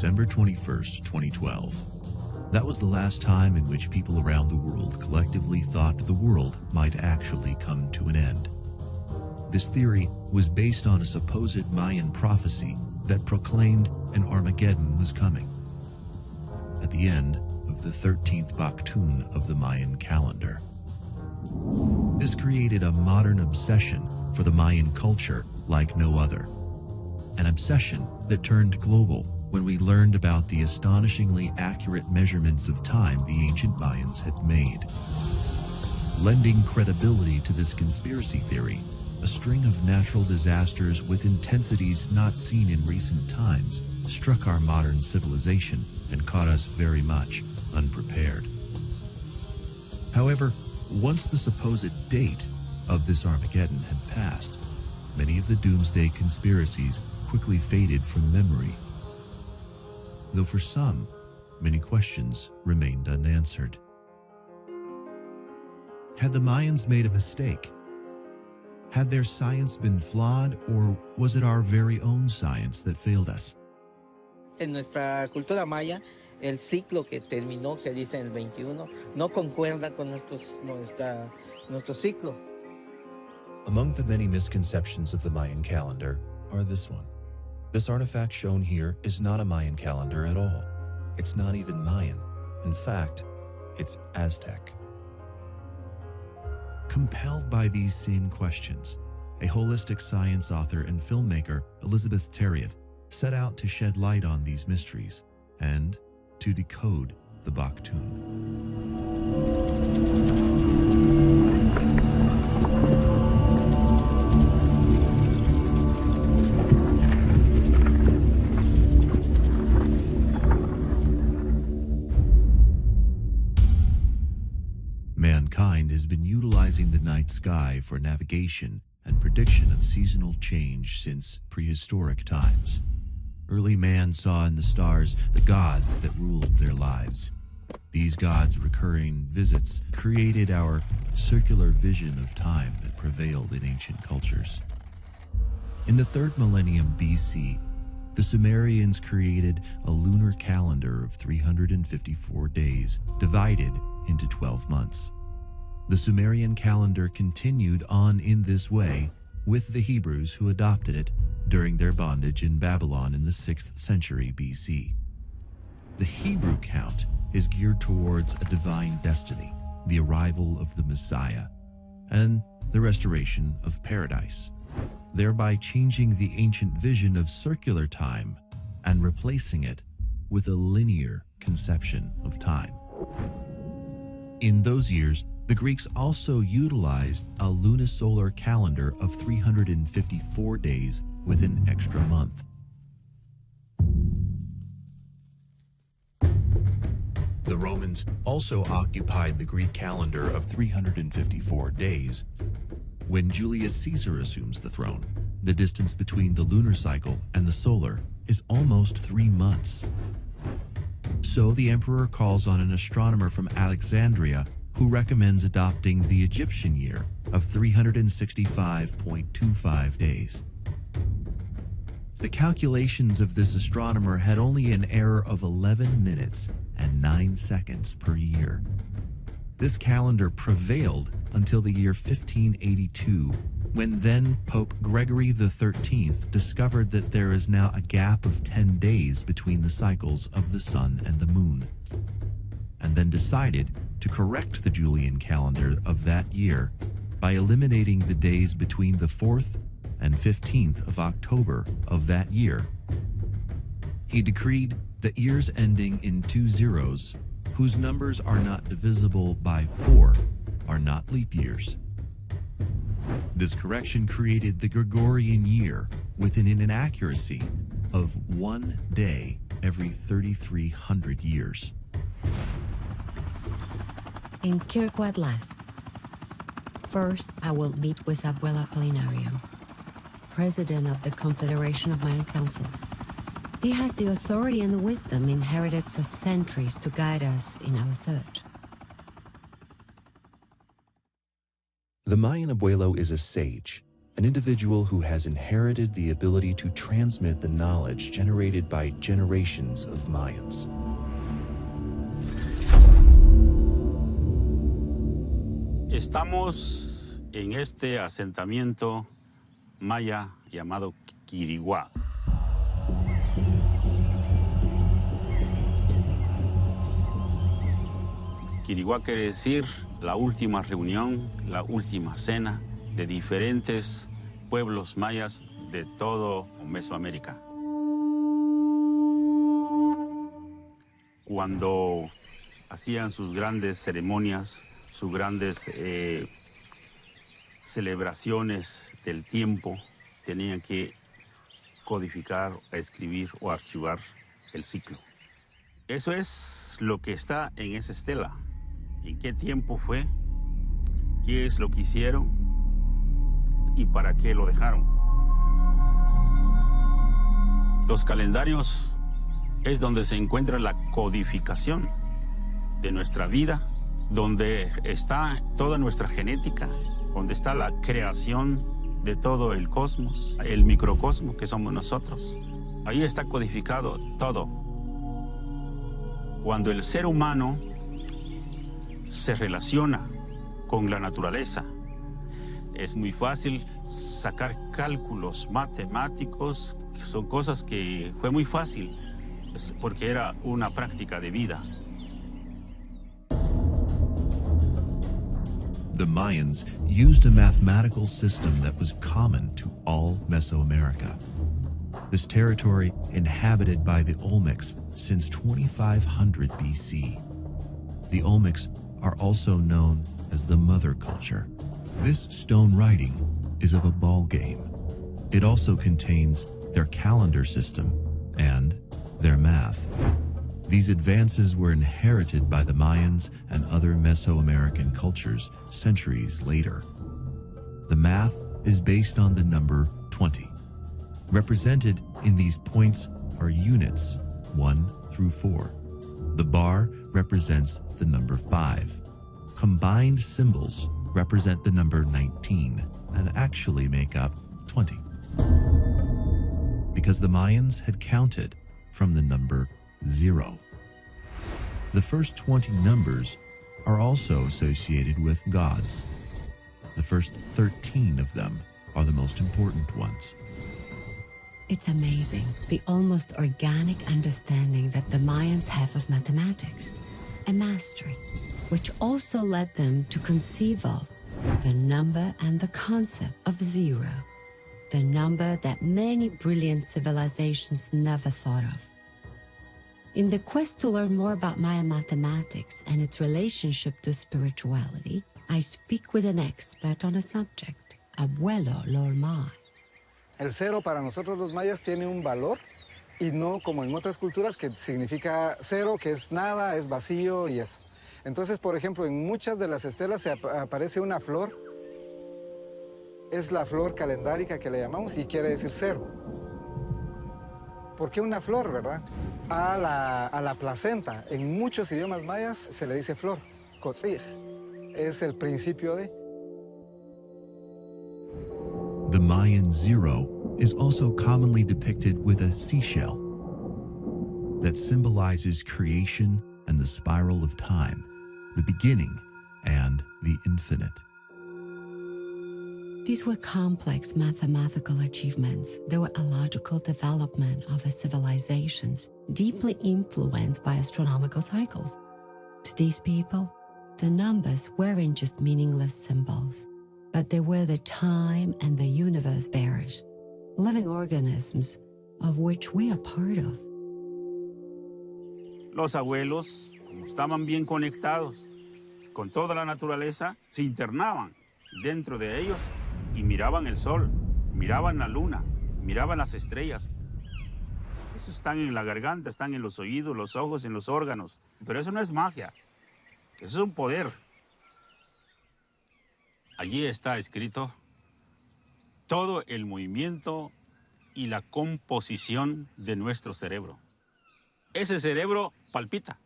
December 21st, 2012. That was the last time in which people around the world collectively thought the world might actually come to an end. This theory was based on a supposed Mayan prophecy that proclaimed an Armageddon was coming at the end of the 13th Baktun of the Mayan calendar. This created a modern obsession for the Mayan culture like no other. An obsession that turned global when we learned about the astonishingly accurate measurements of time the ancient Mayans had made. Lending credibility to this conspiracy theory, a string of natural disasters with intensities not seen in recent times struck our modern civilization and caught us very much unprepared. However, once the supposed date of this Armageddon had passed, many of the doomsday conspiracies quickly faded from memory. Though for some, many questions remained unanswered. Had the Mayans made a mistake? Had their science been flawed, or was it our very own science that failed us? En nuestra cultura maya, el ciclo que terminó, que dice el 21, no concuerda con nuestro ciclo. Among the many misconceptions of the Mayan calendar are this one. This artifact shown here is not a Mayan calendar at all. It's not even Mayan. In fact, it's Aztec. Compelled by these same questions, a holistic science author and filmmaker, Elizabeth Terriot, set out to shed light on these mysteries and to decode the Baktun. Mankind has been utilizing the night sky for navigation and prediction of seasonal change since prehistoric times. Early man saw in the stars the gods that ruled their lives. These gods' recurring visits created our circular vision of time that prevailed in ancient cultures. In the 3rd millennium BC, the Sumerians created a lunar calendar of 354 days, divided into 12 months. The Sumerian calendar continued on in this way with the Hebrews, who adopted it during their bondage in Babylon in the 6th century BC. The Hebrew count is geared towards a divine destiny, the arrival of the Messiah, and the restoration of paradise, thereby changing the ancient vision of circular time and replacing it with a linear conception of time. In those years, the Greeks also utilized a lunisolar calendar of 354 days with an extra month. The Romans also occupied the Greek calendar of 354 days. When Julius Caesar assumes the throne, the distance between the lunar cycle and the solar is almost 3 months. So the emperor calls on an astronomer from Alexandria who recommends adopting the Egyptian year of 365.25 days. The calculations of this astronomer had only an error of 11 minutes and 9 seconds per year. This calendar prevailed until the year 1582, when then Pope Gregory XIII discovered that there is now a gap of 10 days between the cycles of the sun and the moon, and then decided to correct the Julian calendar of that year by eliminating the days between the 4th and 15th of October of that year. He decreed that years ending in 2 zeros, whose numbers are not divisible by 4, are not leap years. This correction created the Gregorian year with an inaccuracy of 1 day every 3,300 years. In Quirigua at last. First, I will meet with Abuela Apolinario, president of the Confederation of Mayan Councils. He has the authority and the wisdom inherited for centuries to guide us in our search. The Mayan abuelo is a sage, an individual who has inherited the ability to transmit the knowledge generated by generations of Mayans. Estamos en este asentamiento maya llamado Quiriguá. Quiriguá quiere decir la última reunión, la última cena de diferentes pueblos mayas de todo Mesoamérica. Cuando hacían sus grandes ceremonias, sus grandes celebraciones del tiempo, tenían que codificar, escribir o archivar el ciclo. Eso es lo que está en esa estela. ¿En qué tiempo fue? ¿Qué es lo que hicieron? ¿Y para qué lo dejaron? Los calendarios es donde se encuentra la codificación de nuestra vida, donde está toda nuestra genética, donde está la creación de todo el cosmos, el microcosmos que somos nosotros. Ahí está codificado todo. Cuando el ser humano se relaciona con la naturaleza, es muy fácil sacar cálculos matemáticos, son cosas que fue muy fácil, porque era una práctica de vida. The Mayans used a mathematical system that was common to all Mesoamerica. This territory inhabited by the Olmecs since 2500 BC. The Olmecs are also known as the Mother Culture. This stone writing is of a ball game. It also contains their calendar system and their math. These advances were inherited by the Mayans and other Mesoamerican cultures centuries later. The math is based on the number 20. Represented in these points are units 1 through 4. The bar represents the number 5. Combined symbols represent the number 19 and actually make up 20. Because the Mayans had counted from the number 0. The first 20 numbers are also associated with gods. The first 13 of them are the most important ones. It's amazing, the almost organic understanding that the Mayans have of mathematics, a mastery, which also led them to conceive of the number and the concept of 0, the number that many brilliant civilizations never thought of. In the quest to learn more about Maya mathematics and its relationship to spirituality, I speak with an expert on the subject, Abuelo Lolmai. El cero para nosotros los mayas tiene un valor y no como en otras culturas que significa cero, que es nada, es vacío y eso. Entonces, por ejemplo, en muchas de las estelas se aparece una flor, es la flor calendárica que le llamamos y quiere decir cero. ¿Por qué una flor, verdad? A la placenta, en muchos idiomas mayas se le dice flor, kotzig, es el principio de. The Mayan 0 is also commonly depicted with a seashell that symbolizes creation and the spiral of time, the beginning and the infinite. These were complex mathematical achievements. They were a logical development of a civilizations deeply influenced by astronomical cycles. To these people, the numbers weren't just meaningless symbols, but they were the time and the universe bearers, living organisms of which we are part of. Los abuelos, como estaban bien conectados con toda la naturaleza, se internaban dentro de ellos y miraban el sol, miraban la luna, miraban las estrellas. Eso están en la garganta, están en los oídos, los ojos, en los órganos. Pero eso no es magia, eso es un poder. Allí está escrito todo el movimiento y la composición de nuestro cerebro. Ese cerebro palpita.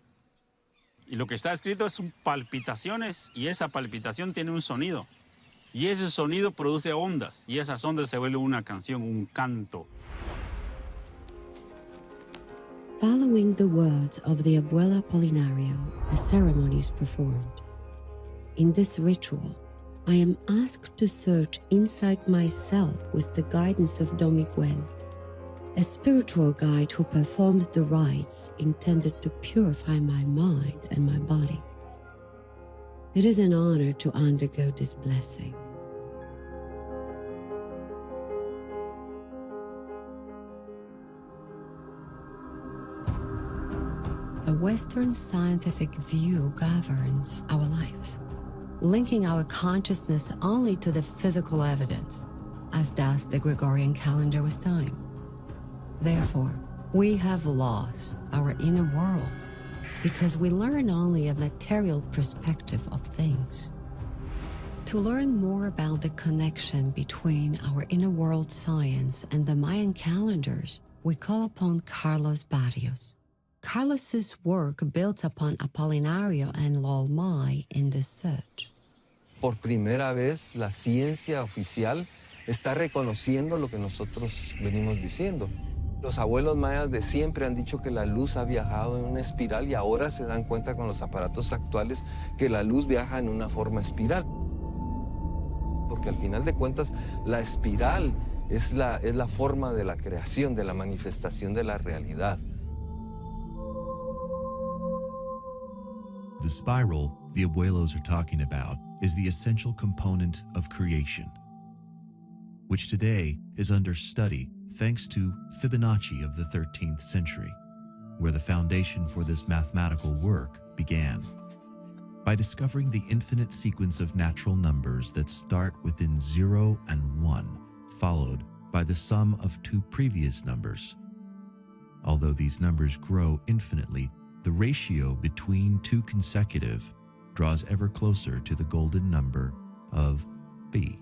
Y lo que está escrito son palpitaciones y esa palpitación tiene un sonido. Y ese sonido produce ondas, y esas ondas se vuelven una canción, un canto. Following the words of the Abuela Apolinario, a ceremony is performed. In this ritual, I am asked to search inside myself with the guidance of Don Miguel, a spiritual guide who performs the rites intended to purify my mind and my body. It is an honor to undergo this blessing. A Western scientific view governs our lives, linking our consciousness only to the physical evidence, as does the Gregorian calendar with time. Therefore, we have lost our inner world because we learn only a material perspective of things. To learn more about the connection between our inner world science and the Mayan calendars, we call upon Carlos Barrios. Carlos's work builds upon Apolinario and Lolmai in this search. Por primera vez, la ciencia oficial está reconociendo lo que nosotros venimos diciendo. Los abuelos mayas de siempre han dicho que la luz ha viajado en una espiral y ahora se dan cuenta con los aparatos actuales que la luz viaja en una forma espiral. Porque al final de cuentas, la espiral es la forma de la creación, de la manifestación de la realidad. The spiral the abuelos are talking about is the essential component of creation, which today is under study thanks to Fibonacci of the 13th century, where the foundation for this mathematical work began. By discovering the infinite sequence of natural numbers that start within 0 and 1, followed by the sum of two previous numbers. Although these numbers grow infinitely, the ratio between two consecutive draws ever closer to the golden number of phi.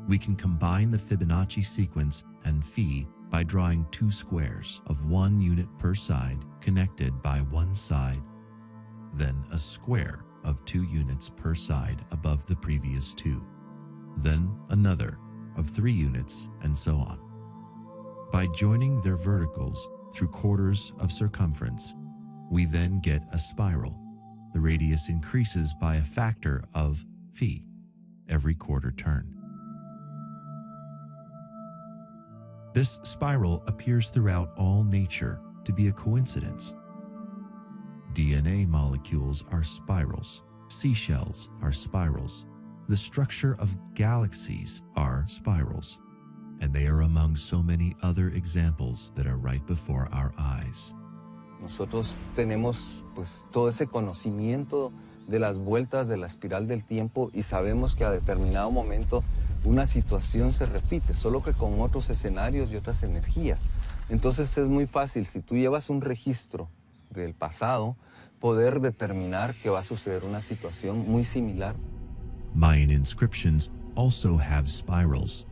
We can combine the Fibonacci sequence and phi by drawing two squares of 1 unit per side connected by one side, then a square of 2 units per side above the previous two, then another of 3 units, and so on. By joining their verticals through quarters of circumference, we then get a spiral. The radius increases by a factor of phi every quarter turn. This spiral appears throughout all nature to be a coincidence. DNA molecules are spirals, seashells are spirals, the structure of galaxies are spirals, and they are among so many other examples that are right before our eyes. Nosotros tenemos pues todo ese conocimiento de las vueltas de la espiral del tiempo y sabemos que a determinado momento una situación se repite, solo que con otros escenarios y otras energías. Entonces es muy fácil, si tú llevas un registro del pasado, poder determinar que va a suceder una situación muy similar. Mayan inscriptions also have spirals.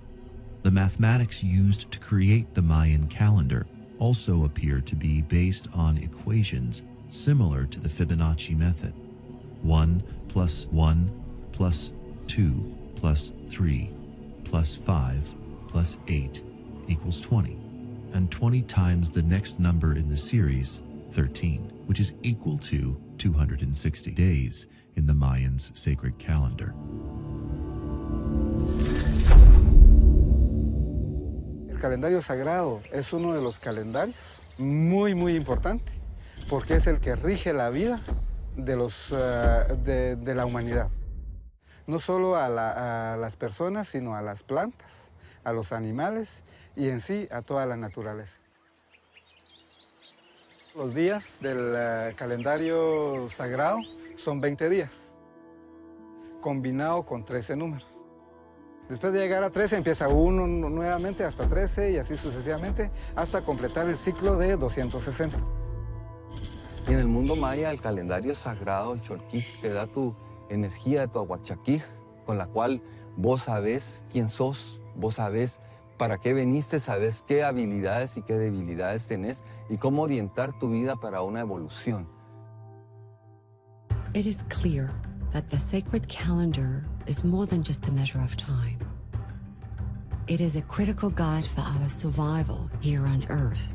The mathematics used to create the Mayan calendar also appear to be based on equations similar to the Fibonacci method. 1 plus 1 plus 2 plus 3 plus 5 plus 8 equals 20, and 20 times the next number in the series, 13, which is equal to 260 days in the Mayans' sacred calendar. El calendario sagrado es uno de los calendarios muy importante porque es el que rige la vida de la humanidad. No solo a las personas, sino a las plantas, a los animales y en sí a toda la naturaleza. Los días del calendario sagrado son 20 días, combinado con 13 números. Después de llegar a 13 empieza uno nuevamente hasta 13 y así sucesivamente hasta completar el ciclo de 260. Y en el mundo maya, el calendario sagrado, el Cholquij, te da tu energía de tu ahuachaquij, con la cual vos sabés quién sos, vos sabés para qué veniste, sabés qué habilidades y qué debilidades tenés y cómo orientar tu vida para una evolución. It is clear that the sacred calendar is more than just a measure of time. It is a critical guide for our survival here on Earth.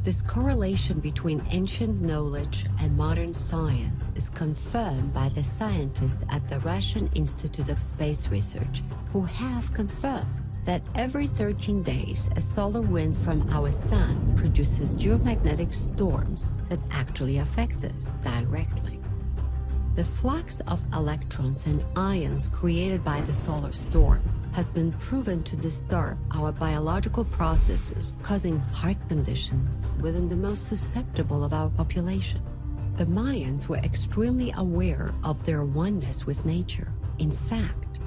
This correlation between ancient knowledge and modern science is confirmed by the scientists at the Russian Institute of Space Research, who have confirmed that every 13 days, a solar wind from our sun produces geomagnetic storms that actually affect us directly. The flux of electrons and ions created by the solar storm has been proven to disturb our biological processes, causing heart conditions within the most susceptible of our population. The Mayans were extremely aware of their oneness with nature. In fact,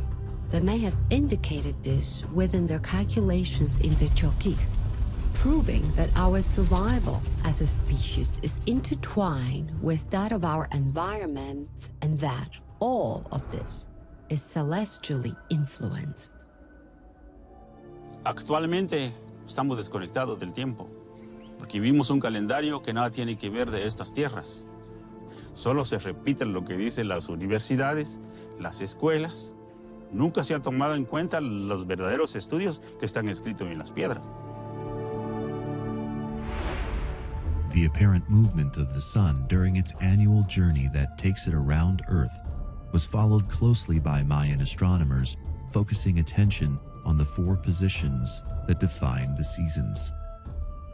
they may have indicated this within their calculations in the Chokik, proving that our survival as a species is intertwined with that of our environment and that all of this is celestially influenced. Actualmente estamos desconectados del tiempo, porque vivimos un calendario que nada tiene que ver de estas tierras. Solo se repite lo que dicen las universidades, las escuelas. Nunca se ha tomado en cuenta los verdaderos estudios que están escritos en las piedras. The apparent movement of the sun during its annual journey that takes it around Earth was followed closely by Mayan astronomers, focusing attention on the 4 positions that define the seasons.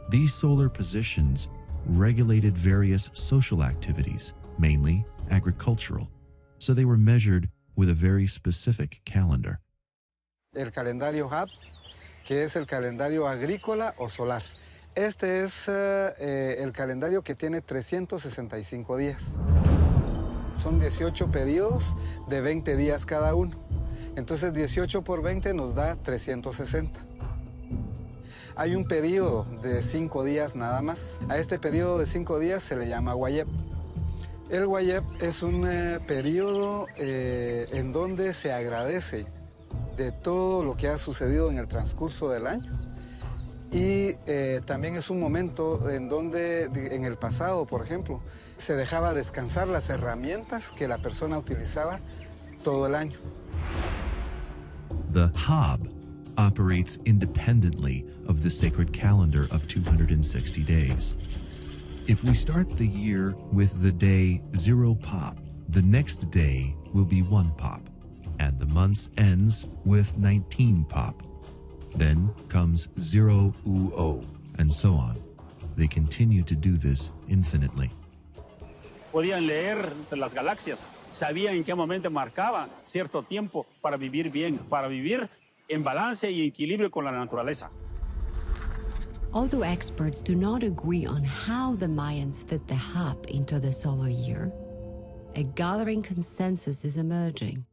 These solar positions regulated various social activities, mainly agricultural, so they were measured with a very specific calendar. El calendario HAB, que es el calendario agrícola o solar. Este es el calendario que tiene 365 días. Son 18 periodos de 20 días cada uno. Entonces 18 por 20 nos da 360. Hay un periodo de 5 días nada más. A este periodo de 5 días se le llama Wayeb. El Wayeb es un periodo en donde se agradece de todo lo que ha sucedido en el transcurso del año. Y también es un momento en donde, en el pasado, por ejemplo, se dejaba descansar las herramientas que la persona utilizaba todo el año. The Hab operates independently of the sacred calendar of 260 days. If we start the year with the day 0 pop, the next day will be 1 pop, and the month ends with 19 pop. Then comes 0 Uo, and so on. They continue to do this infinitely. Podían leer las galaxias, sabían en qué momento marcaba cierto tiempo para vivir bien, para vivir en balance y equilibrio con la naturaleza. Although experts do not agree on how the Mayans fit the Hab into the solar year, a gathering consensus is emerging.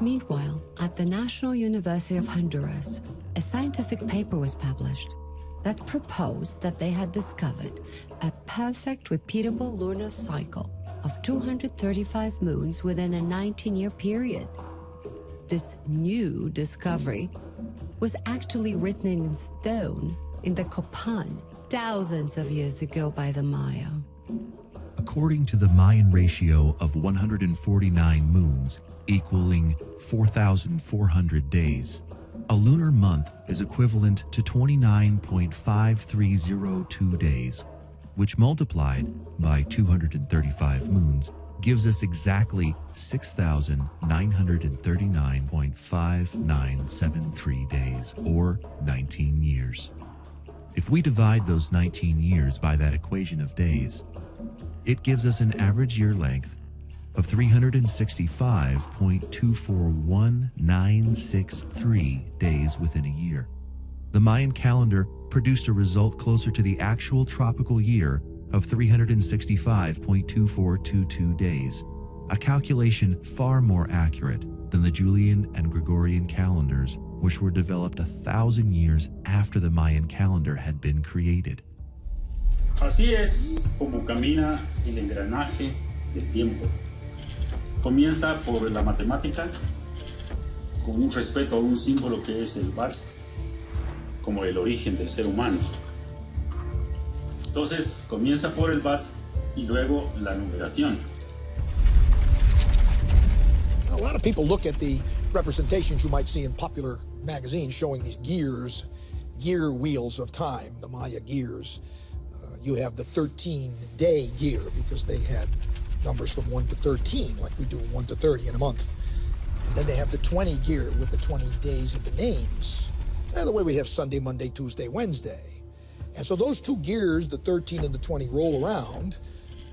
Meanwhile, at the National University of Honduras, a scientific paper was published that proposed that they had discovered a perfect repeatable lunar cycle of 235 moons within a 19-year period. This new discovery was actually written in stone in the Copan thousands of years ago by the Maya. According to the Mayan ratio of 149 moons, equaling 4,400 days, a lunar month is equivalent to 29.5302 days, which multiplied by 235 moons gives us exactly 6,939.5973 days, or 19 years. If we divide those 19 years by that equation of days, it gives us an average year length of 365.241963 days within a year. The Mayan calendar produced a result closer to the actual tropical year of 365.2422 days, a calculation far more accurate than the Julian and Gregorian calendars, which were developed 1,000 years after the Mayan calendar had been created. Así es como camina el engranaje del tiempo. Comienza por la matemática, con un respeto a un símbolo que es el Vats, como el origen del ser humano. Entonces comienza por el Vats y luego la numeración. lot of people look at the representations you might see in popular magazines showing these gear wheels of time, the Maya gears. You have the 13-day gear because they had numbers from 1 to 13, like we do 1 to 30 in a month. And then they have the 20 gear with the 20 days of the names. And the way we have Sunday, Monday, Tuesday, Wednesday. And so those two gears, the 13 and the 20, roll around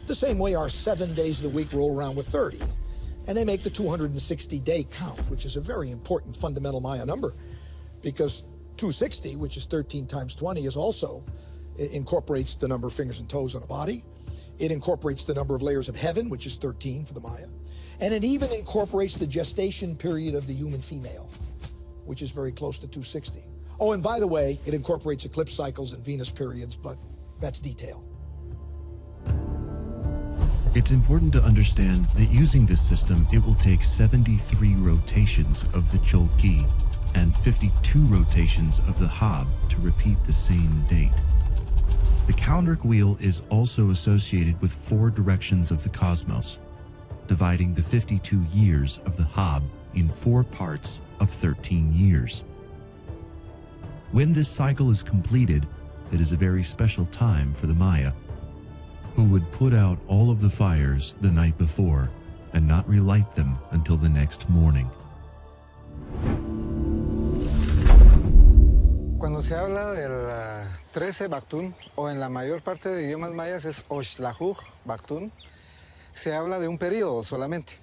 the same way our 7 days of the week roll around with 30. And they make the 260-day count, which is a very important fundamental Maya number, because 260, which is 13 times 20, is also incorporates the number of fingers and toes on a body. It incorporates the number of layers of heaven, which is 13 for the Maya. And it even incorporates the gestation period of the human female, which is very close to 260. Oh, and by the way, it incorporates eclipse cycles and Venus periods, but that's detail. It's important to understand that using this system, it will take 73 rotations of the Cholqui and 52 rotations of the Hab to repeat the same date. The Calendric wheel is also associated with 4 directions of the cosmos, dividing the 52 years of the Hab in 4 parts of 13 years. When this cycle is completed, it is a very special time for the Maya, who would put out all of the fires the night before and not relight them until the next morning. Cuando se habla del 13 Baktun, o en la mayor parte de idiomas mayas es Oxtlajuj Baktun, se habla de un periodo solamente.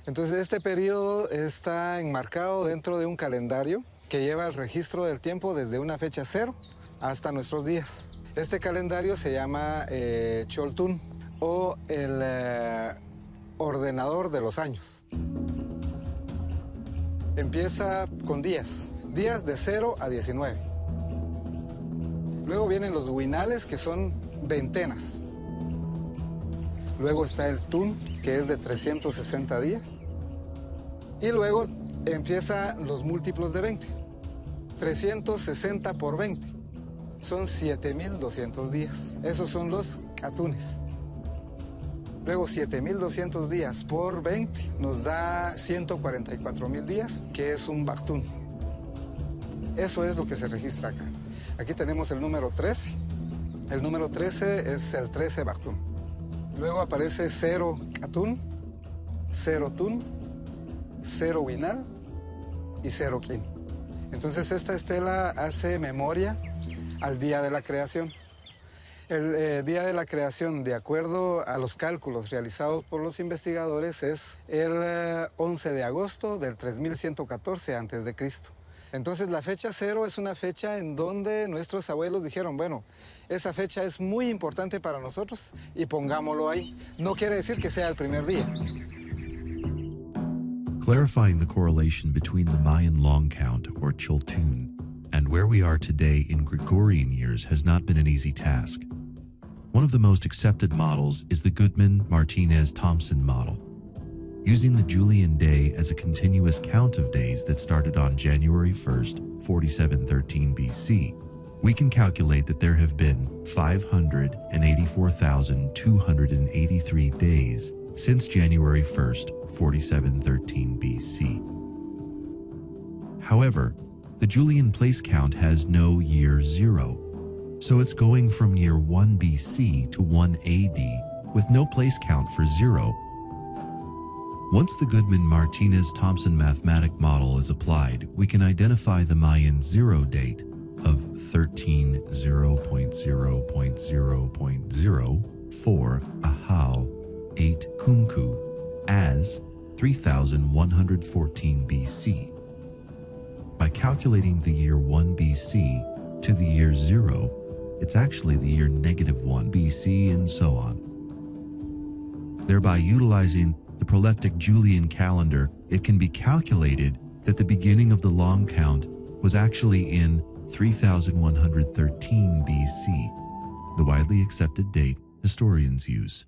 Entonces este periodo está enmarcado dentro de un calendario que lleva el registro del tiempo desde una fecha 0 hasta nuestros días. Este calendario se llama Choltun, o el ordenador de los años. Empieza con días de 0 a 19. Luego vienen los huinales, que son ventenas. Luego está el tun, que es de 360 días. Y luego empiezan los múltiplos de 20. 360 por 20. Son 7,200 días. Esos son los catunes. Luego 7,200 días por 20 nos da 144,000 días, que es un Baktun. Eso es lo que se registra acá. Aquí tenemos el número 13. El número 13 es el 13 Baktun. Luego aparece 0 Katun, 0 Tun, 0 Winal y 0 Kin. Entonces esta estela hace memoria al día de la creación. El día de la creación, de acuerdo a los cálculos realizados por los investigadores, es el 11 de agosto del 3114 a.C. Entonces la fecha 0 es una fecha en donde nuestros abuelos dijeron, bueno, esa fecha es muy importante para nosotros y pongámoslo ahí. No quiere decir que sea el primer día. Clarifying the correlation between the Mayan long count, or Choltun, and where we are today in Gregorian years has not been an easy task. One of the most accepted models is the Goodman-Martinez-Thompson model. Using the Julian day as a continuous count of days that started on January 1st, 4713 BC, we can calculate that there have been 584,283 days since January 1st, 4713 BC. However, the Julian place count has no year 0, so it's going from year 1 BC to 1 AD with no place count for 0. Once the Goodman-Martinez-Thompson mathematic model is applied, we can identify the Mayan 0 date of 13:0.0.0.04 Ahau 8 Kumku as 3114 BC. By calculating the year 1 BC to the year 0, it's actually the year -1 BC and so on. Thereby utilizing the proleptic Julian calendar, it can be calculated that the beginning of the long count was actually in 3113 BC, the widely accepted date historians use.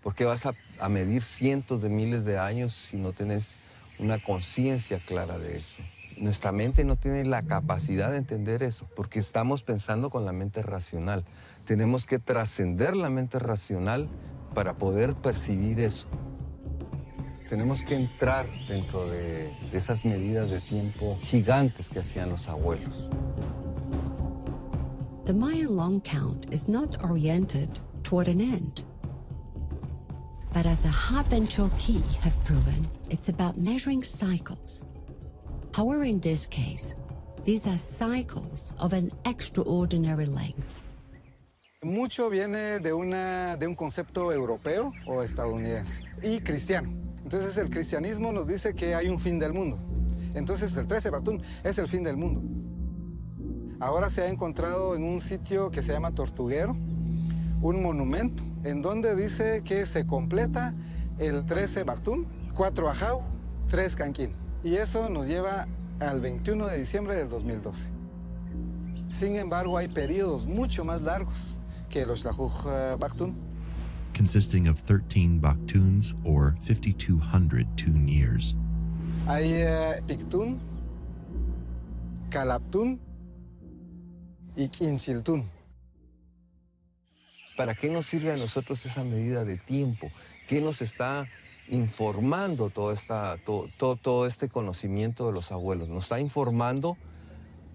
¿Por qué vas a medir cientos de miles de años si no tienes una conciencia clara de eso? Nuestra mente no tiene la capacidad de entender eso, porque estamos pensando con la mente racional. Tenemos que trascender la mente racional para poder percibir eso. Tenemos que entrar dentro de esas medidas de tiempo gigantes que hacían los abuelos. The Mayan long count is not oriented toward an end. But as the Hab and Cholki have proven, it's about measuring cycles. However, in this case, these are cycles of an extraordinary length. Mucho viene de un concepto europeo o estadounidense y cristiano. Entonces el cristianismo nos dice que hay un fin del mundo. Entonces el 13 Bactún es el fin del mundo. Ahora se ha encontrado en un sitio que se llama Tortuguero un monumento en donde dice que se completa el 13 Bactún, 4 Ajau, 3 Canquín. Y eso nos lleva al 21 de diciembre del 2012. Sin embargo, hay periodos mucho más largos que los Lajuj Bactún. Consisting of 13 Baktuns or 5,200 tune years. Hay Pictún, Calaptún y Quinchiltún. ¿Para qué nos sirve a nosotros esa medida de tiempo? ¿Qué nos está informando todo este conocimiento de los abuelos? Nos está informando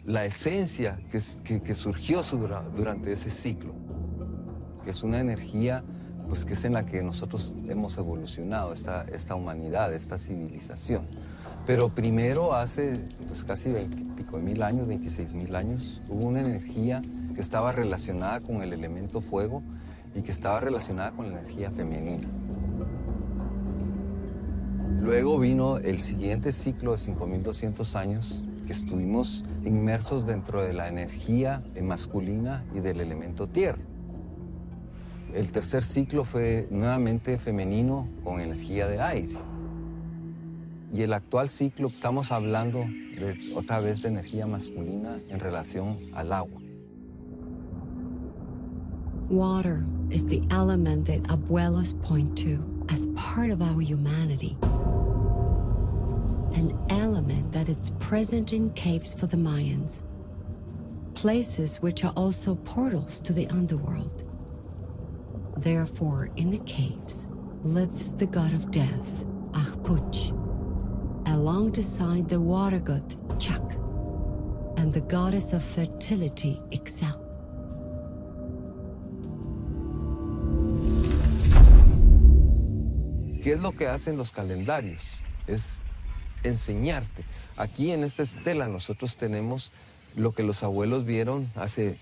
la esencia que surgió durante ese ciclo, que es una energía pues, que es en la que nosotros hemos evolucionado, esta humanidad, esta civilización. Pero primero, hace pues, casi 20 y pico mil años, 26,000 años, hubo una energía que estaba relacionada con el elemento fuego y que estaba relacionada con la energía femenina. Luego vino el siguiente ciclo de 5,200 años, que estuvimos inmersos dentro de la energía masculina y del elemento tierra. El tercer ciclo fue nuevamente femenino con energía de aire. Y el actual ciclo, estamos hablando otra vez de energía masculina en relación al agua. Water is the element that abuelos point to as part of our humanity. An element that is present in caves for the Mayans, places which are also portals to the underworld. Therefore, in the caves lives the god of death, Ahpuch, alongside the water god, Chak, and the goddess of fertility, Ixchel. ¿Qué es lo que hacen los calendarios? Es enseñarte. Aquí en esta estela nosotros tenemos lo que los abuelos vieron hace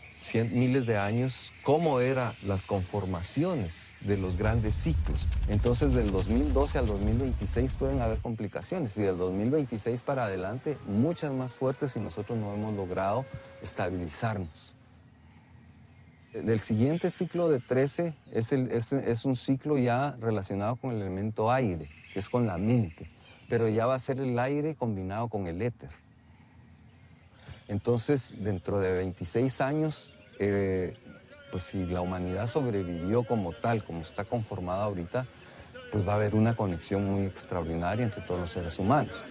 miles de años, cómo eran las conformaciones de los grandes ciclos. Entonces, del 2012 al 2026 pueden haber complicaciones y del 2026 para adelante muchas más fuertes si nosotros no hemos logrado estabilizarnos. Del siguiente ciclo de 13 es un ciclo ya relacionado con el elemento aire, que es con la mente, pero ya va a ser el aire combinado con el éter. Entonces, dentro de 26 años, pues si la humanidad sobrevivió como tal, como está conformada ahorita, pues va a haber una conexión muy extraordinaria entre todos los seres humanos.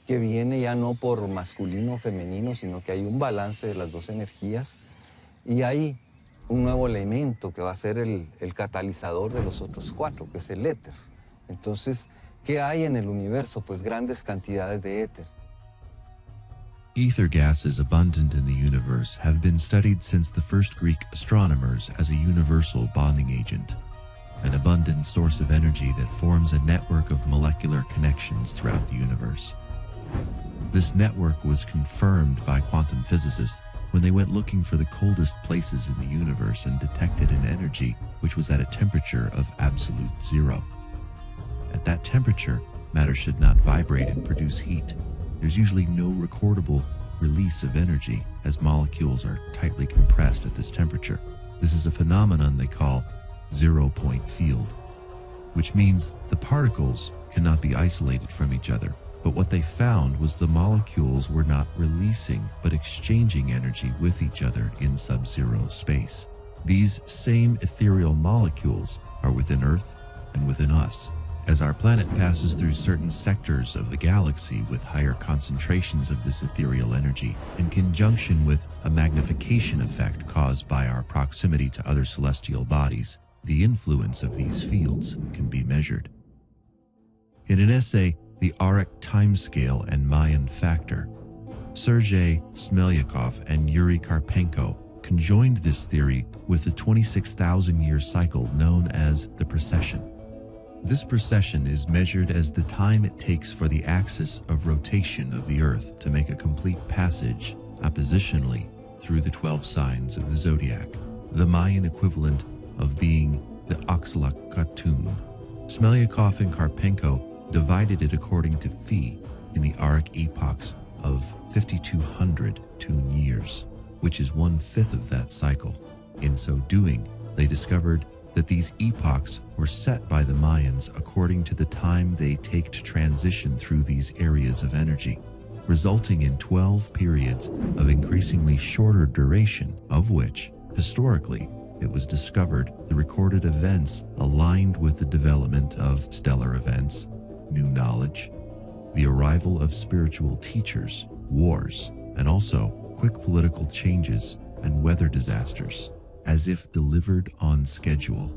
Que viene ya no por masculino o femenino, sino que hay un balance de las dos energías y hay un nuevo elemento que va a ser el catalizador de los otros cuatro, que es el éter. Entonces, ¿qué hay en el universo? Pues grandes cantidades de éter. Ether gases abundant in the universe have been studied since the first Greek astronomers as a universal bonding agent, an abundant source of energy that forms a network of molecular connections throughout the universe. This network was confirmed by quantum physicists when they went looking for the coldest places in the universe and detected an energy which was at a temperature of absolute zero. At that temperature, matter should not vibrate and produce heat. There's usually no recordable release of energy as molecules are tightly compressed at this temperature. This is a phenomenon they call zero-point field, which means the particles cannot be isolated from each other. But what they found was the molecules were not releasing, but exchanging energy with each other in sub-zero space. These same ethereal molecules are within Earth and within us. As our planet passes through certain sectors of the galaxy with higher concentrations of this ethereal energy, in conjunction with a magnification effect caused by our proximity to other celestial bodies, the influence of these fields can be measured. In an essay, The Auric Timescale and Mayan Factor, Sergei Smelyakov and Yuri Karpenko conjoined this theory with the 26,000-year cycle known as the precession. This precession is measured as the time it takes for the axis of rotation of the Earth to make a complete passage oppositionally through the 12 signs of the zodiac, the Mayan equivalent of being the Oxlac-Khatun. Smelyakov and Karpenko divided it according to Phi in the Auric epochs of 5,200 tune years, which is 1/5 of that cycle. In so doing, they discovered that these epochs were set by the Mayans according to the time they take to transition through these areas of energy, resulting in 12 periods of increasingly shorter duration, of which, historically, it was discovered the recorded events aligned with the development of stellar events, new knowledge, the arrival of spiritual teachers, wars, and also quick political changes and weather disasters, as if delivered on schedule.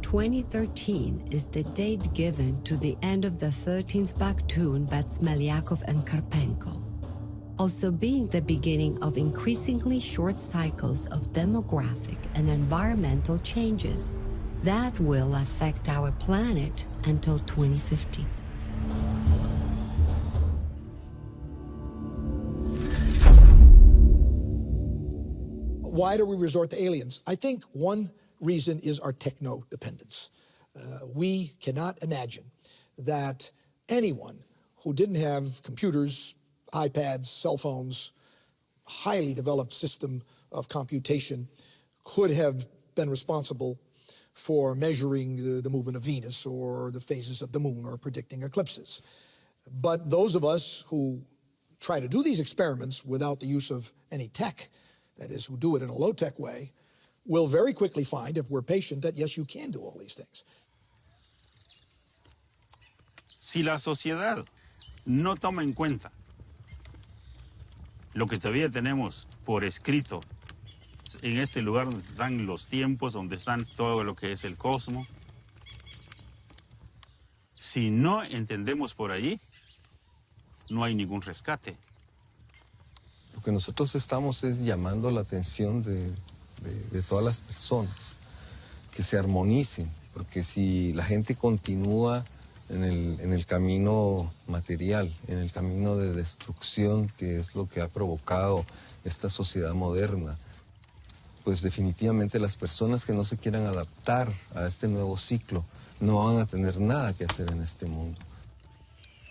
2013 is the date given to the end of the 13th Baktun by Smelyakov and Karpenko, also being the beginning of increasingly short cycles of demographic and environmental changes that will affect our planet until 2050. Why do we resort to aliens? I think one reason is our techno-dependence. We cannot imagine that anyone who didn't have computers, iPads, cell phones, highly developed system of computation could have been responsible for measuring the movement of Venus or the phases of the moon or predicting eclipses. But those of us who try to do these experiments without the use of any tech, that is, who do it in a low-tech way, will very quickly find, if we're patient, that yes, you can do all these things. Si la sociedad no toma en cuenta lo que todavía tenemos por escrito en este lugar donde están los tiempos, donde están todo lo que es el cosmos, si no entendemos por allí, no hay ningún rescate. Lo que nosotros estamos es llamando la atención de todas las personas, que se armonicen, porque si la gente continúa en el camino material, en el camino de destrucción, que es lo que ha provocado esta sociedad moderna, pues definitivamente las personas que no se quieran adaptar a este nuevo ciclo no van a tener nada que hacer en este mundo.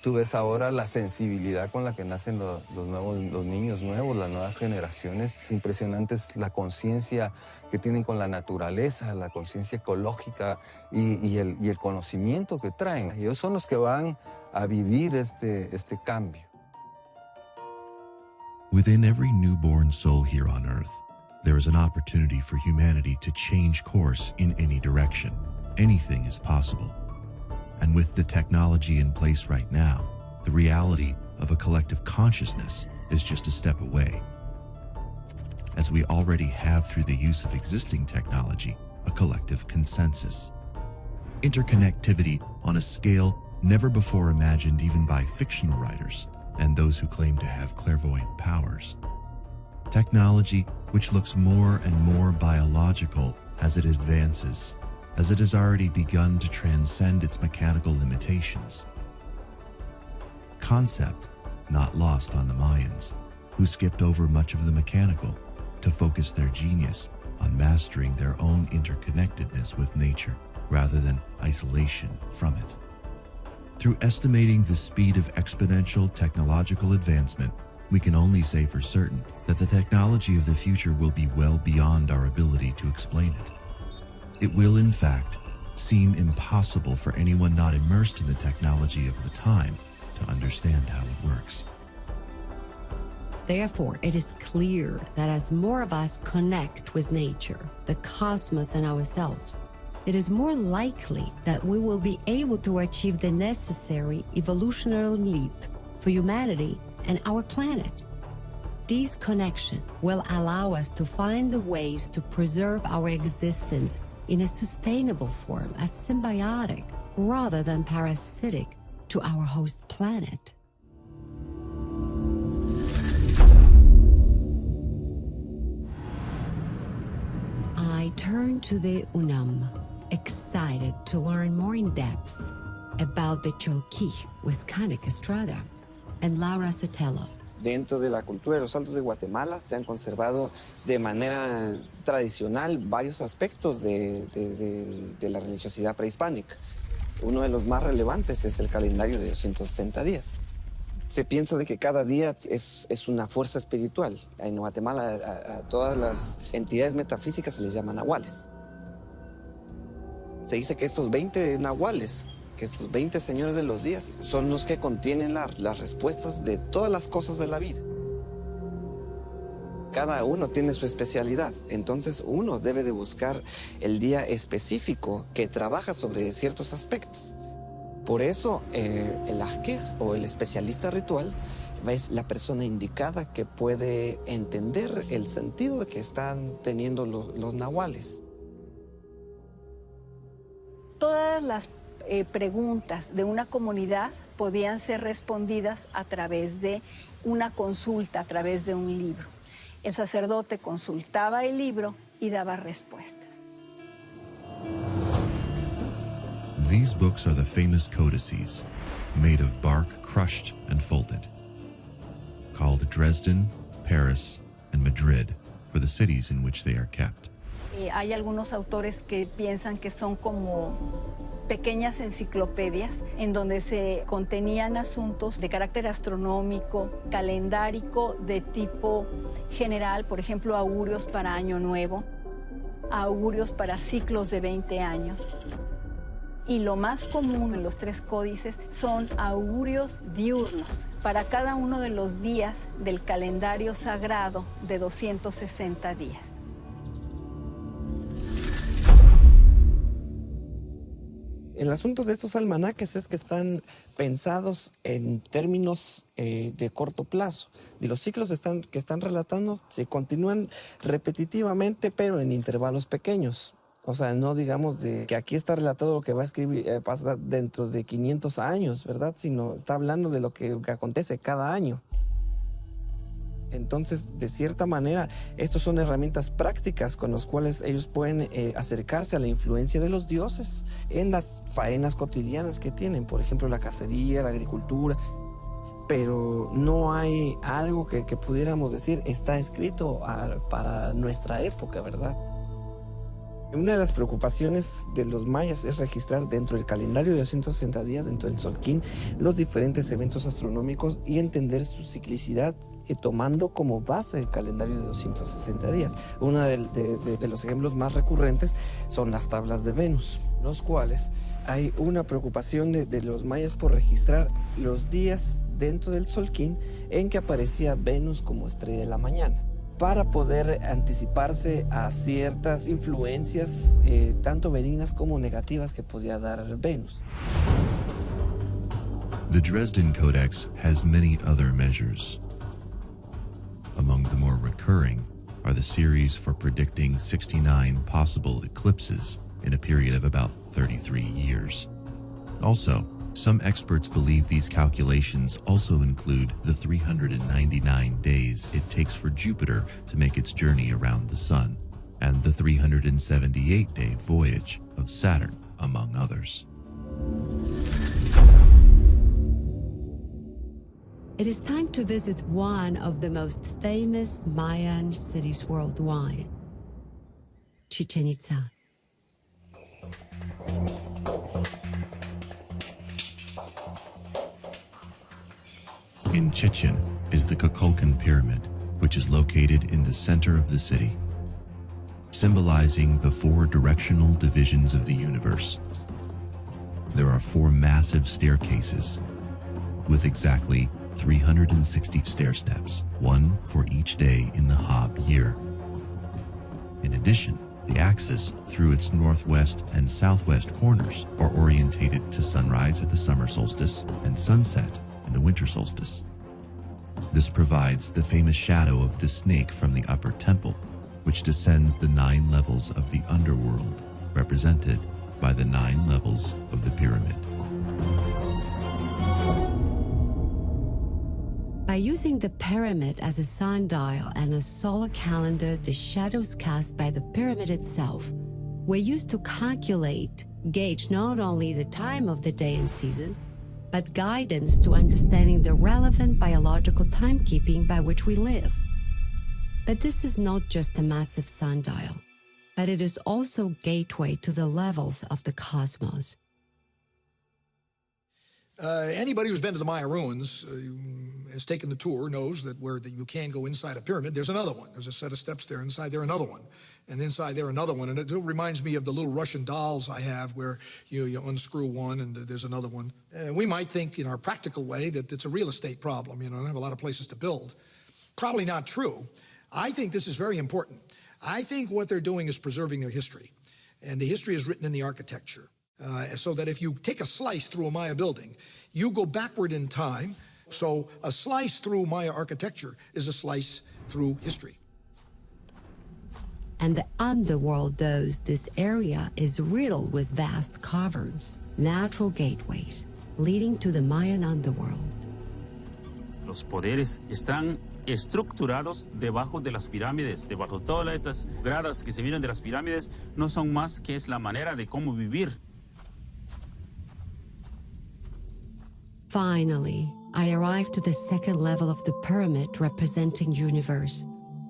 Tú ves ahora la sensibilidad con la que nacen los niños nuevos, las nuevas generaciones. Impresionante es la conciencia que tienen con la naturaleza, la conciencia ecológica y el conocimiento que traen. Ellos son los que van a vivir este cambio. Within every newborn soul here on Earth, there is an opportunity for humanity to change course in any direction. Anything is possible. And with the technology in place right now, the reality of a collective consciousness is just a step away. As we already have through the use of existing technology, a collective consensus. Interconnectivity on a scale never before imagined even by fictional writers and those who claim to have clairvoyant powers. Technology which looks more and more biological as it advances, as it has already begun to transcend its mechanical limitations. Concept not lost on the Mayans, who skipped over much of the mechanical to focus their genius on mastering their own interconnectedness with nature rather than isolation from it. Through estimating the speed of exponential technological advancement, we can only say for certain that the technology of the future will be well beyond our ability to explain it. It will, in fact, seem impossible for anyone not immersed in the technology of the time to understand how it works. Therefore, it is clear that as more of us connect with nature, the cosmos, and ourselves, it is more likely that we will be able to achieve the necessary evolutionary leap for humanity and our planet. this connection will allow us to find the ways to preserve our existence in a sustainable form as symbiotic rather than parasitic to our host planet. I turn to the UNAM, excited to learn more in depth about the Cholquí with Canek Estrada and Laura Sotelo. Dentro de la cultura de los Altos de Guatemala se han conservado de manera tradicional varios aspectos de la religiosidad prehispánica. Uno de los más relevantes es el calendario de 260 días. Se piensa de que cada día es una fuerza espiritual. En Guatemala a todas las entidades metafísicas se les llama nahuales. Se dice que estos 20 nahuales, que estos 20 señores de los días, son los que contienen las respuestas de todas las cosas de la vida. Cada uno tiene su especialidad, entonces uno debe de buscar el día específico que trabaja sobre ciertos aspectos. Por eso el ajquej o el especialista ritual es la persona indicada que puede entender el sentido que están teniendo los nahuales. Todas las preguntas de una comunidad podían ser respondidas a través de una consulta, a través de un libro. El sacerdote consultaba el libro y daba respuestas. These books are the famous codices, made of bark crushed and folded, called Dresden, Paris, and Madrid for the cities in which they are kept. Hay algunos autores que piensan que son como pequeñas enciclopedias en donde se contenían asuntos de carácter astronómico, calendárico de tipo general, por ejemplo, augurios para Año Nuevo, augurios para ciclos de 20 años. Y lo más común en los tres códices son augurios diurnos para cada uno de los días del calendario sagrado de 260 días. El asunto de estos almanaques es que están pensados en términos de corto plazo. Y los ciclos que están relatando se continúan repetitivamente, pero en intervalos pequeños. O sea, no digamos de que aquí está relatado lo que va a escribir, pasa dentro de 500 años, ¿verdad? Sino está hablando de lo que acontece cada año. Entonces, de cierta manera, estos son herramientas prácticas con las cuales ellos pueden acercarse a la influencia de los dioses en las faenas cotidianas que tienen, por ejemplo, la cacería, la agricultura. Pero no hay algo que pudiéramos decir está escrito para nuestra época, ¿verdad? Una de las preocupaciones de los mayas es registrar dentro del calendario de 260 días, dentro del Tzolk'in, los diferentes eventos astronómicos y entender su ciclicidad, tomando como base el calendario de 260 días. Uno de los ejemplos más recurrentes son las tablas de Venus, los cuales hay una preocupación de los mayas por registrar los días dentro del Tzolk'in en que aparecía Venus como estrella de la mañana, para poder anticiparse a ciertas influencias tanto benignas como negativas que podía dar Venus. The Dresden Codex has many other measures. Among the more recurring are the series for predicting 69 possible eclipses in a period of about 33 years. Also, some experts believe these calculations also include the 399 days it takes for Jupiter to make its journey around the Sun, and the 378-day voyage of Saturn, among others. It is time to visit one of the most famous Mayan cities worldwide, Chichen Itza. In Chichen is the Kukulkan Pyramid, which is located in the center of the city, symbolizing the 4 directional divisions of the universe. There are 4 massive staircases with exactly 360 stair steps, one for each day in the Hab year. In addition, the axis through its northwest and southwest corners are orientated to sunrise at the summer solstice and sunset in the winter solstice. This provides the famous shadow of the snake from the upper temple, which descends the 9 levels of the underworld, represented by the 9 levels of the pyramid. By using the pyramid as a sundial and a solar calendar, the shadows cast by the pyramid itself were used to gauge not only the time of the day and season, but guidance to understanding the relevant biological timekeeping by which we live. But this is not just a massive sundial, but it is also a gateway to the levels of the cosmos. Anybody who's been to the Maya ruins, has taken the tour, knows that where you can go inside a pyramid, there's another one. There's a set of steps there. Inside there, another one. And inside there, another one. And it reminds me of the little Russian dolls I have where you unscrew one and there's another one. We might think in our practical way that it's a real estate problem. You know, don't have a lot of places to build. Probably not true. I think this is very important. I think what they're doing is preserving their history. And the history is written in the architecture. So that if you take a slice through a Maya building, you go backward in time. So a slice through Maya architecture is a slice through history. And the underworld knows this area is riddled with vast caverns, natural gateways, leading to the Mayan underworld. Los poderes están estructurados debajo de las pirámides, debajo de todas estas gradas que se vienen de las pirámides, no son más que es la manera de cómo vivir. Finally, I arrived to the second level of the pyramid representing universe,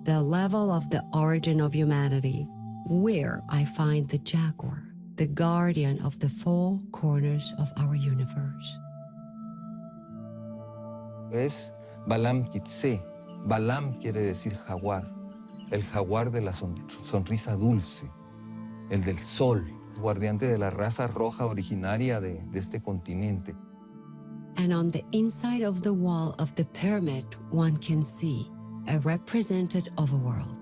the level of the origin of humanity, where I find the jaguar, the guardian of the 4 corners of our universe. Es Balam Kitse. Balam quiere decir jaguar, el jaguar de la sonrisa dulce, el del sol, guardiante de la raza roja originaria de este continente. And on the inside of the wall of the pyramid, one can see a represented overworld.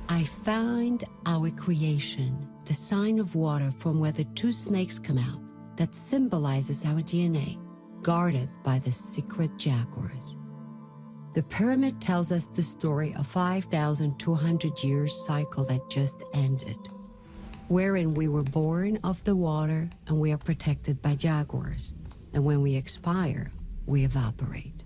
I find our creation, the sign of water from where the 2 snakes come out, that symbolizes our DNA, guarded by the secret jaguars. The pyramid tells us the story of 5,200 years cycle that just ended, wherein we were born of the water and we are protected by jaguars. And when we expire, we evaporate.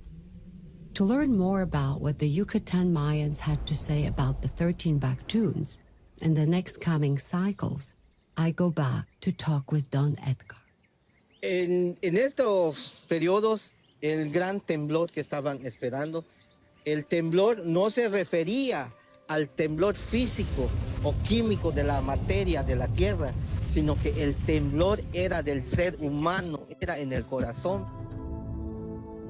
To learn more about what the Yucatan Mayans had to say about the 13 Bactuns and the next coming cycles, I go back to talk with Don Edgar. En estos periodos, el gran temblor que estaban esperando, el temblor no se refería al temblor físico o químico de la materia de la tierra, sino que el temblor era del ser humano, era en el corazón.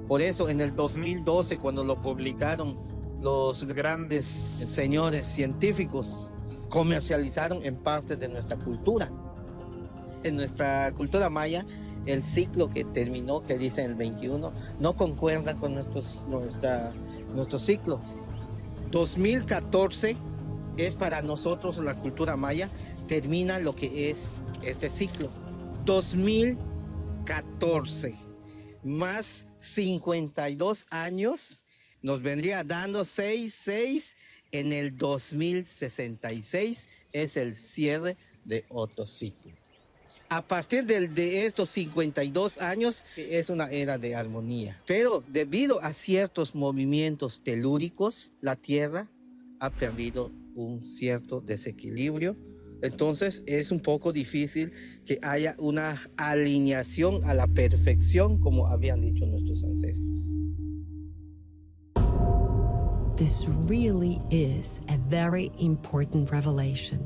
Por eso en el 2012, cuando lo publicaron, los grandes señores científicos comercializaron en parte de nuestra cultura. En nuestra cultura maya, el ciclo que terminó, que dice el 21, no concuerda con nuestro ciclo. 2014 es para nosotros, la cultura maya, termina lo que es este ciclo. 2014 más 52 años nos vendría dando 6 en el 2066, es el cierre de otro ciclo. A partir de estos 52 años es una era de armonía. Pero debido a ciertos movimientos telúricos, la Tierra ha perdido un cierto desequilibrio. Entonces es un poco difícil que haya una alineación a la perfección como habían dicho nuestros ancestros. This really is a very important revelation.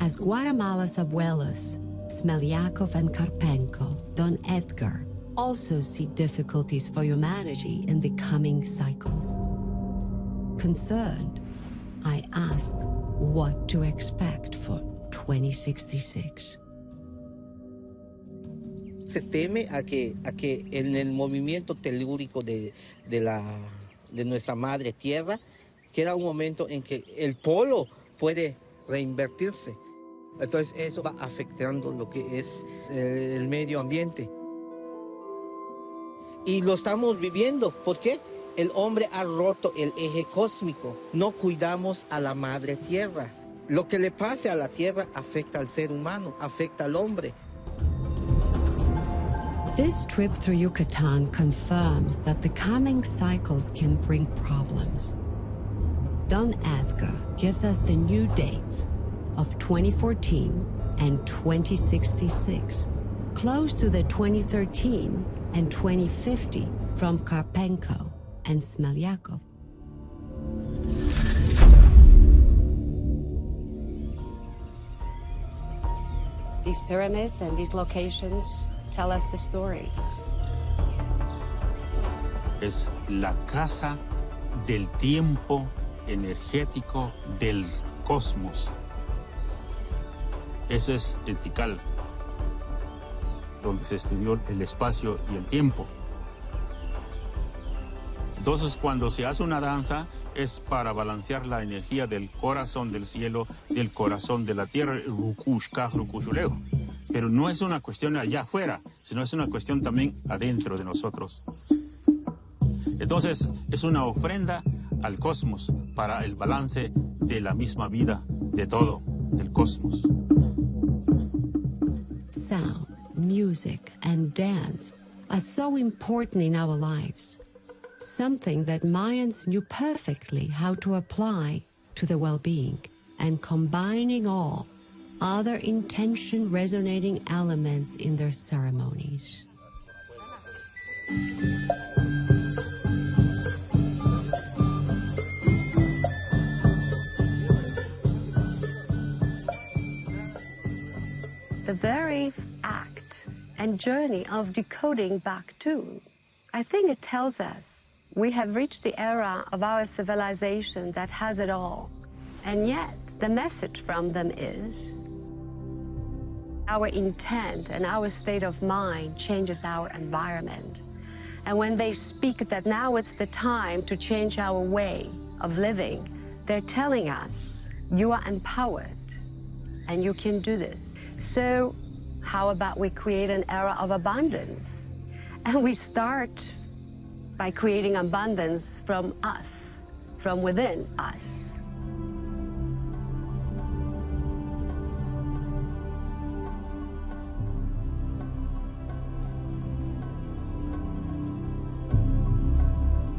As Guatemala's abuelos, Smelyakov and Karpenko, Don Edgar, also see difficulties for humanity in the coming cycles. Concerned, I ask what to expect for 2066. Se teme a que en el movimiento telúrico de nuestra madre tierra, que era un momento en que el polo puede reinvertirse. Entonces eso va afectando lo que es el medio ambiente. Y lo estamos viviendo. ¿Por qué? El hombre ha roto el eje cósmico. No cuidamos a la madre tierra. Lo que le pase a la tierra afecta al ser humano, afecta al hombre. This trip through Yucatan confirms that the coming cycles can bring problems. Don Edgar gives us the new dates of 2014 and 2066, close to the 2013 and 2050 from Karpenko and Smeljakov. These pyramids and these locations tell us the story. Es la casa del tiempo energético del cosmos. Eso es el Tikal, donde se estudió el espacio y el tiempo. Entonces, cuando se hace una danza, es para balancear la energía del corazón del cielo, del corazón de la tierra, Rukushka, Rukushuleo. Pero no es una cuestión allá afuera, sino es una cuestión también adentro de nosotros. Entonces, es una ofrenda al cosmos para el balance de la misma vida, de todo, del cosmos. Sound, music, and dance are so important in our lives. Something that Mayans knew perfectly how to apply to the well-being, and combining all other intention resonating elements in their ceremonies. The very act and journey of decoding Baktun, I think it tells us we have reached the era of our civilization that has it all. And yet, the message from them is our intent and our state of mind changes our environment. And when they speak that now it's the time to change our way of living, they're telling us you are empowered and you can do this. So how about we create an era of abundance? And we start by creating abundance from us, from within us.